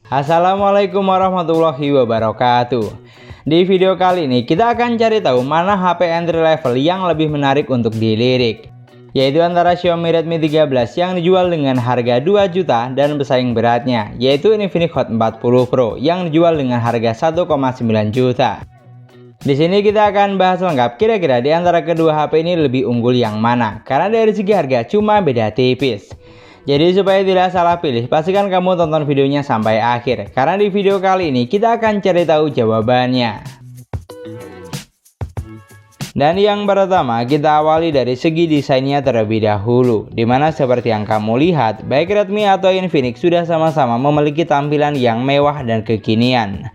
Assalamualaikum warahmatullahi wabarakatuh. Di video kali ini kita akan cari tahu mana HP entry level yang lebih menarik untuk dilirik, yaitu antara Xiaomi Redmi 13 yang dijual dengan harga 2 juta dan pesaing beratnya yaitu Infinix Hot 40 Pro yang dijual dengan harga 1,9 juta. Di sini kita akan bahas lengkap kira-kira di antara kedua HP ini lebih unggul yang mana, karena dari segi harga cuma beda tipis. Jadi supaya tidak salah pilih, pastikan kamu tonton videonya sampai akhir, karena di video kali ini kita akan cari tahu jawabannya. Dan yang pertama, kita awali dari segi desainnya terlebih dahulu, dimana seperti yang kamu lihat, baik Redmi atau Infinix sudah sama-sama memiliki tampilan yang mewah dan kekinian.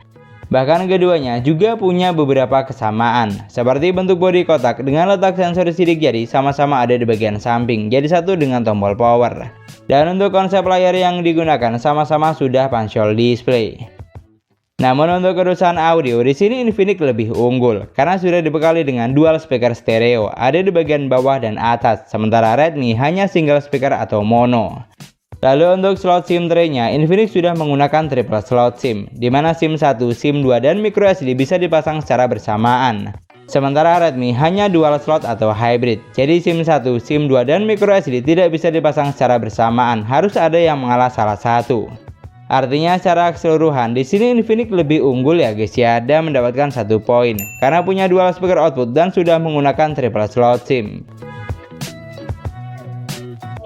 Bahkan keduanya juga punya beberapa kesamaan, seperti bentuk bodi kotak dengan letak sensor sidik jari sama-sama ada di bagian samping, jadi satu dengan tombol power. Dan untuk konsep layar yang digunakan sama-sama sudah punch-hole display. Namun untuk urusan audio, di sini Infinix lebih unggul karena sudah dibekali dengan dual speaker stereo ada di bagian bawah dan atas, sementara Redmi hanya single speaker atau mono. Lalu untuk slot SIM tray-nya, Infinix sudah menggunakan triple slot SIM, di mana SIM 1, SIM 2, dan microSD bisa dipasang secara bersamaan. Sementara Redmi hanya dual slot atau hybrid, jadi SIM 1, SIM 2, dan microSD tidak bisa dipasang secara bersamaan, harus ada yang mengalah salah satu. Artinya secara keseluruhan di sini Infinix lebih unggul ya guys ya, dan mendapatkan 1 poin karena punya dual speaker output dan sudah menggunakan triple slot SIM.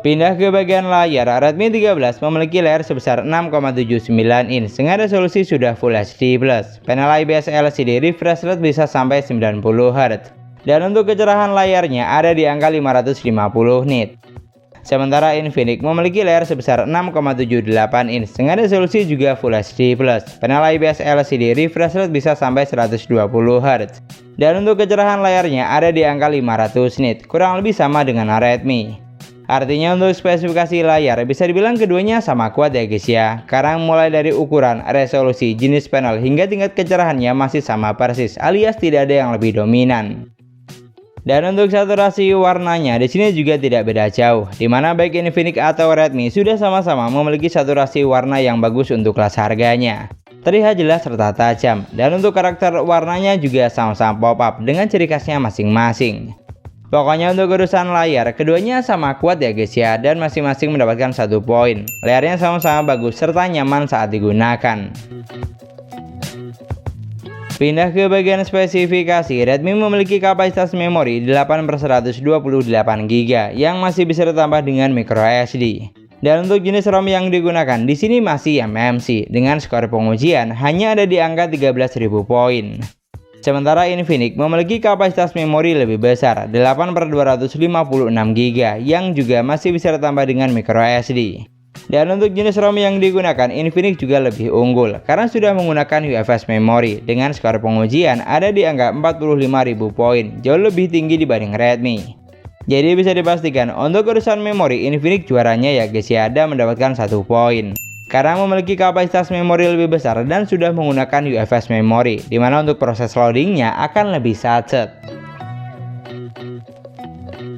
Pindah ke bagian layar, Redmi 13 memiliki layar sebesar 6,79 inch dengan resolusi sudah Full HD+. Panel IPS LCD refresh rate bisa sampai 90 Hz. Dan untuk kecerahan layarnya ada di angka 550 nit. Sementara Infinix memiliki layar sebesar 6,78 inch dengan resolusi juga Full HD+. Panel IPS LCD refresh rate bisa sampai 120 Hz. Dan untuk kecerahan layarnya ada di angka 500 nit, kurang lebih sama dengan Redmi. Artinya untuk spesifikasi layar bisa dibilang keduanya sama kuat ya guys ya, karena mulai dari ukuran, resolusi, jenis panel hingga tingkat kecerahannya masih sama persis, alias tidak ada yang lebih dominan. Dan untuk saturasi warnanya di sini juga tidak beda jauh, dimana baik Infinix atau Redmi sudah sama-sama memiliki saturasi warna yang bagus untuk kelas harganya. Terlihat jelas serta tajam, dan untuk karakter warnanya juga sama-sama pop up dengan ciri khasnya masing-masing. Pokoknya untuk urusan layar, keduanya sama kuat ya guys ya, dan masing-masing mendapatkan 1 poin. Layarnya sama-sama bagus serta nyaman saat digunakan. Pindah ke bagian spesifikasi, Redmi memiliki kapasitas memori 8/128 GB yang masih bisa ditambah dengan microSD. Dan untuk jenis ROM yang digunakan di sini masih MMC dengan skor pengujian hanya ada di angka 13.000 poin. Sementara Infinix memiliki kapasitas memori lebih besar 8/256 GB yang juga masih bisa ditambah dengan microSD. Dan untuk jenis ROM yang digunakan Infinix juga lebih unggul karena sudah menggunakan UFS memory dengan skor pengujian ada di angka 45.000 poin, jauh lebih tinggi dibanding Redmi. Jadi bisa dipastikan untuk urusan memori Infinix juaranya ya guys ya, dan mendapatkan 1 poin. Karena memiliki kapasitas memori lebih besar dan sudah menggunakan UFS memory, dimana untuk proses loadingnya akan lebih sacet.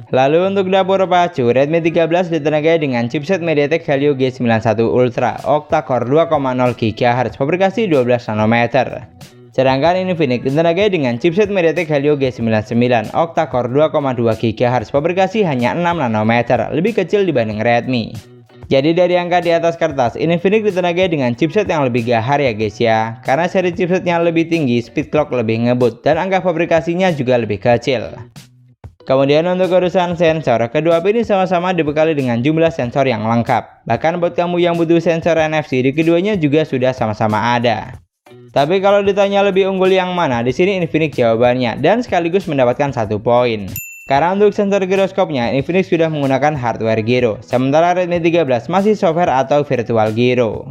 Lalu untuk dapur pacu, Redmi 13 ditenagai dengan chipset MediaTek Helio G91 Ultra octa-core 2,0 GHz fabrikasi 12 nanometer. Sedangkan Infinix ditenagai dengan chipset MediaTek Helio G99 octa-core 2,2 GHz fabrikasi hanya 6 nanometer, lebih kecil dibanding Redmi. Jadi dari angka di atas kertas, Infinix ditenagai dengan chipset yang lebih gahar ya guys ya, karena seri chipsetnya lebih tinggi, speed clock lebih ngebut, dan angka fabrikasinya juga lebih kecil. Kemudian untuk urusan sensor, kedua HP ini sama-sama dibekali dengan jumlah sensor yang lengkap. Bahkan buat kamu yang butuh sensor NFC, di keduanya juga sudah sama-sama ada. Tapi kalau ditanya lebih unggul yang mana, di sini Infinix jawabannya, dan sekaligus mendapatkan 1 poin. Karena untuk sensor giroskopnya, Infinix sudah menggunakan hardware gyro, sementara Redmi 13 masih software atau virtual gyro.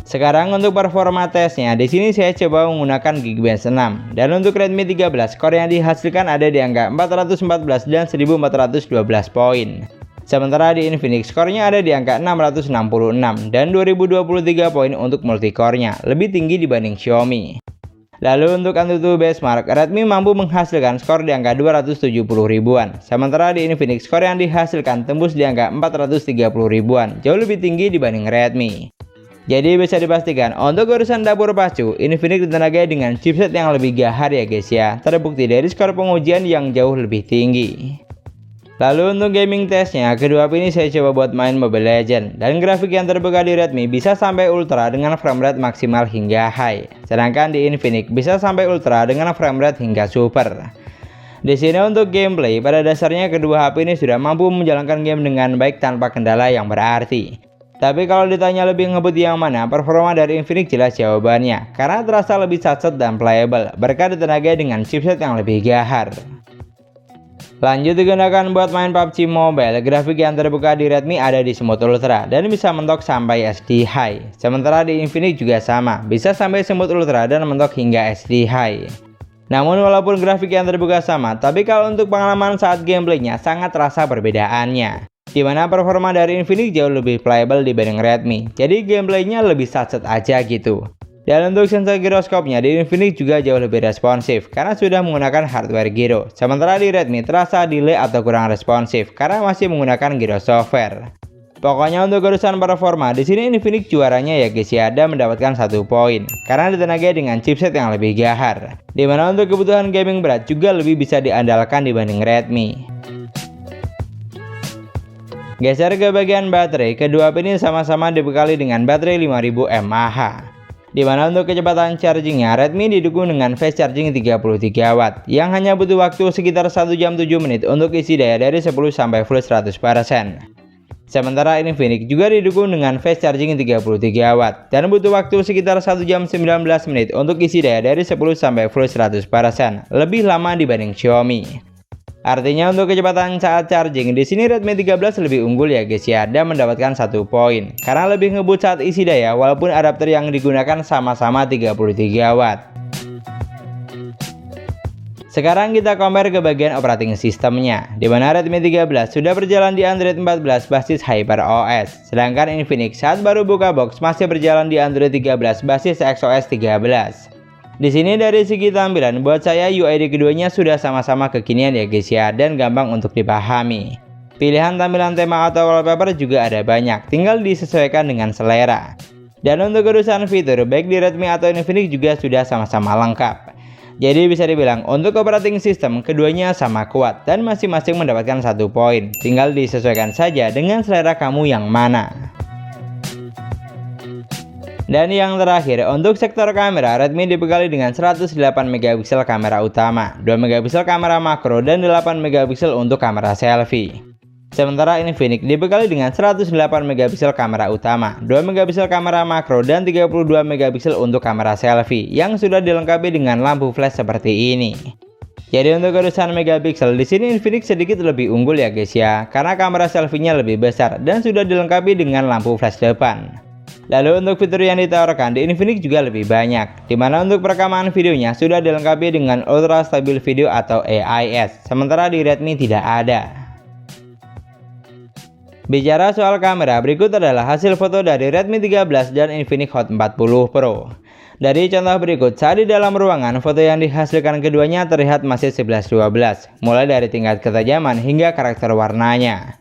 Sekarang untuk performa tesnya, di sini saya coba menggunakan Geekbench 6, dan untuk Redmi 13 skor yang dihasilkan ada di angka 414 dan 1412 poin. Sementara di Infinix skornya ada di angka 666 dan 2023 poin untuk multicore-nya, lebih tinggi dibanding Xiaomi. Lalu untuk AnTuTu benchmark, Redmi mampu menghasilkan skor di angka 270 ribuan. Sementara di Infinix, skor yang dihasilkan tembus di angka 430 ribuan, jauh lebih tinggi dibanding Redmi. Jadi bisa dipastikan untuk urusan dapur pacu, Infinix ditenagai dengan chipset yang lebih gahar ya guys ya. Terbukti dari skor pengujian yang jauh lebih tinggi. Lalu untuk gaming testnya, kedua HP ini saya coba buat main Mobile Legends, dan grafik yang terbuka di Redmi bisa sampai ultra dengan frame rate maksimal hingga high, sedangkan di Infinix bisa sampai ultra dengan frame rate hingga super. Di sini untuk gameplay, pada dasarnya kedua HP ini sudah mampu menjalankan game dengan baik tanpa kendala yang berarti. Tapi kalau ditanya lebih ngebut yang mana, performa dari Infinix jelas jawabannya, karena terasa lebih satset dan playable berkat ditenagai dengan chipset yang lebih gahar. Lanjut digunakan buat main PUBG Mobile, grafik yang terbuka di Redmi ada di Smooth Ultra dan bisa mentok sampai SD High. Sementara di Infinix juga sama, bisa sampai Smooth Ultra dan mentok hingga SD High. Namun walaupun grafik yang terbuka sama, tapi kalau untuk pengalaman saat gameplaynya sangat terasa perbedaannya. Dimana performa dari Infinix jauh lebih playable dibanding Redmi, jadi gameplaynya lebih satset aja gitu. Dan untuk sensor giroskopnya di Infinix juga jauh lebih responsif karena sudah menggunakan hardware giro. Sementara di Redmi terasa delay atau kurang responsif karena masih menggunakan giro software. Pokoknya untuk urusan performa di sini Infinix juaranya ya guys ya, dan mendapatkan 1 poin karena ditenagai dengan chipset yang lebih gahar. Dimana untuk kebutuhan gaming berat juga lebih bisa diandalkan dibanding Redmi. Geser ke bagian baterai, kedua HP ini sama-sama dibekali dengan baterai 5000 mAh. Dimana untuk kecepatan chargingnya, Redmi didukung dengan fast charging 33 Watt yang hanya butuh waktu sekitar 1 jam 7 menit untuk isi daya dari 10 sampai full 100%. Sementara Infinix juga didukung dengan fast charging 33 Watt dan butuh waktu sekitar 1 jam 19 menit untuk isi daya dari 10 sampai full 100%, lebih lama dibanding Xiaomi. Artinya untuk kecepatan saat charging di sini Redmi 13 lebih unggul ya guys ya, dan mendapatkan 1 poin karena lebih ngebut saat isi daya walaupun adapter yang digunakan sama-sama 33 Watt. Sekarang kita compare ke bagian operating sistemnya, di mana Redmi 13 sudah berjalan di Android 14 basis HyperOS, sedangkan Infinix saat baru buka box masih berjalan di Android 13 basis XOS 13. Di sini dari segi tampilan, buat saya UI di keduanya sudah sama-sama kekinian ya guys ya, dan gampang untuk dipahami. Pilihan tampilan tema atau wallpaper juga ada banyak, tinggal disesuaikan dengan selera. Dan untuk urusan fitur, baik di Redmi atau Infinix juga sudah sama-sama lengkap. Jadi bisa dibilang untuk operating system keduanya sama kuat dan masing-masing mendapatkan 1 poin, tinggal disesuaikan saja dengan selera kamu yang mana. Dan yang terakhir, untuk sektor kamera, Redmi dibekali dengan 108 megapiksel kamera utama, 2 megapiksel kamera makro, dan 8 megapiksel untuk kamera selfie. Sementara Infinix dibekali dengan 108 megapiksel kamera utama, 2 megapiksel kamera makro, dan 32 megapiksel untuk kamera selfie, yang sudah dilengkapi dengan lampu flash seperti ini. Jadi untuk urusan megapiksel, di sini Infinix sedikit lebih unggul ya guys ya, karena kamera selfie-nya lebih besar dan sudah dilengkapi dengan lampu flash depan. Lalu untuk fitur yang ditawarkan di Infinix juga lebih banyak, dimana untuk perekaman videonya sudah dilengkapi dengan Ultra Stable Video atau AIS, sementara di Redmi tidak ada. Bicara soal kamera, berikut adalah hasil foto dari Redmi 13 dan Infinix Hot 40 Pro. Dari contoh berikut, saat di dalam ruangan, foto yang dihasilkan keduanya terlihat masih 11:12, mulai dari tingkat ketajaman hingga karakter warnanya.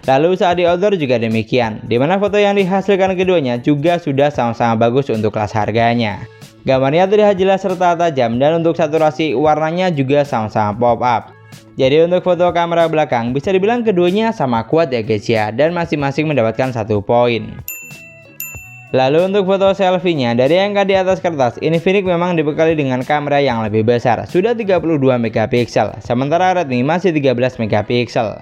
Lalu saat di outdoor juga demikian, dimana foto yang dihasilkan keduanya juga sudah sama-sama bagus untuk kelas harganya. Gambarnya terlihat jelas serta tajam, dan untuk saturasi warnanya juga sama-sama pop up. Jadi untuk foto kamera belakang bisa dibilang keduanya sama kuat ya guys ya, dan masing-masing mendapatkan 1 poin. Lalu untuk foto selfie-nya, dari angka di atas kertas, Infinix memang dibekali dengan kamera yang lebih besar, sudah 32 megapiksel, sementara Redmi masih 13 megapiksel.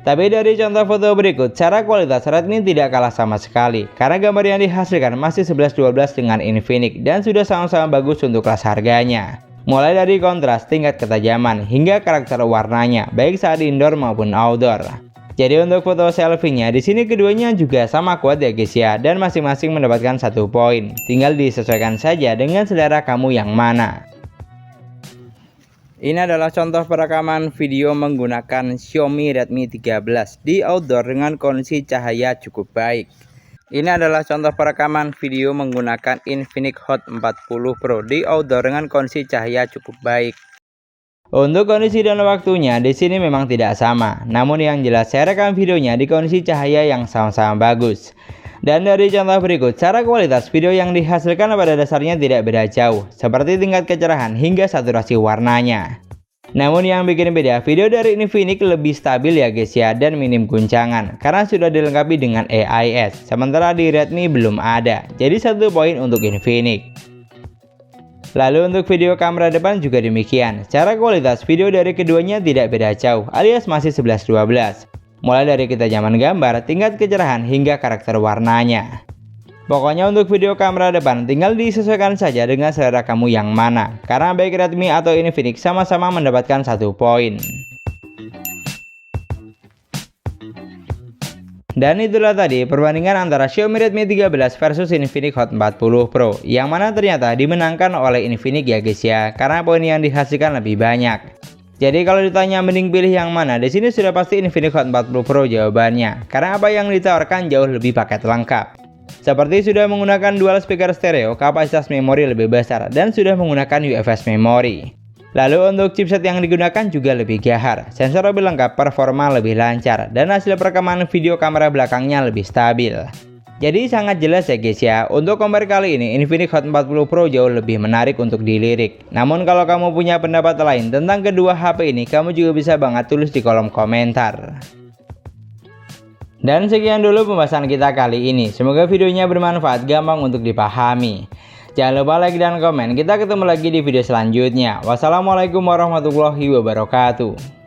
Tapi dari contoh foto berikut, secara kualitas Redmi tidak kalah sama sekali, karena gambar yang dihasilkan masih 11:12 dengan Infinix dan sudah sama-sama bagus untuk kelas harganya. Mulai dari kontras, tingkat ketajaman, hingga karakter warnanya, baik saat indoor maupun outdoor. Jadi untuk foto selfie-nya, di sini keduanya juga sama kuat ya guys ya, dan masing-masing mendapatkan 1 poin. Tinggal disesuaikan saja dengan selera kamu yang mana. Ini adalah contoh perekaman video menggunakan Xiaomi Redmi 13 di outdoor dengan kondisi cahaya cukup baik. Ini adalah contoh perekaman video menggunakan Infinix Hot 40 Pro di outdoor dengan kondisi cahaya cukup baik. Untuk kondisi dan waktunya di sini memang tidak sama, namun yang jelas saya rekam videonya di kondisi cahaya yang sama-sama bagus. Dan dari contoh berikut, secara kualitas video yang dihasilkan pada dasarnya tidak beda jauh, seperti tingkat kecerahan hingga saturasi warnanya. Namun yang bikin beda, video dari Infinix lebih stabil ya guys ya, dan minim guncangan, karena sudah dilengkapi dengan AIS, sementara di Redmi belum ada, jadi satu poin untuk Infinix. Lalu untuk video kamera depan juga demikian, secara kualitas video dari keduanya tidak beda jauh, alias masih 11-12. Mulai dari ketajaman gambar, tingkat kecerahan, hingga karakter warnanya. Pokoknya untuk video kamera depan tinggal disesuaikan saja dengan selera kamu yang mana, karena baik Redmi atau Infinix sama-sama mendapatkan satu poin. Dan itulah tadi perbandingan antara Xiaomi Redmi 13 versus Infinix Hot 40 Pro, yang mana ternyata dimenangkan oleh Infinix ya guys ya, karena poin yang dihasilkan lebih banyak. Jadi kalau ditanya mending pilih yang mana, di sini sudah pasti Infinix Hot 40 Pro jawabannya, karena apa yang ditawarkan jauh lebih paket lengkap. Seperti sudah menggunakan dual speaker stereo, kapasitas memori lebih besar, dan sudah menggunakan UFS memori. Lalu untuk chipset yang digunakan juga lebih gahar, sensor lebih lengkap, performa lebih lancar, dan hasil perekaman video kamera belakangnya lebih stabil. Jadi sangat jelas ya guys ya, untuk compare kali ini Infinix Hot 40 Pro jauh lebih menarik untuk dilirik. Namun kalau kamu punya pendapat lain tentang kedua HP ini, kamu juga bisa banget tulis di kolom komentar. Dan sekian dulu pembahasan kita kali ini, semoga videonya bermanfaat, gampang untuk dipahami. Jangan lupa like dan komen, kita ketemu lagi di video selanjutnya. Wassalamualaikum warahmatullahi wabarakatuh.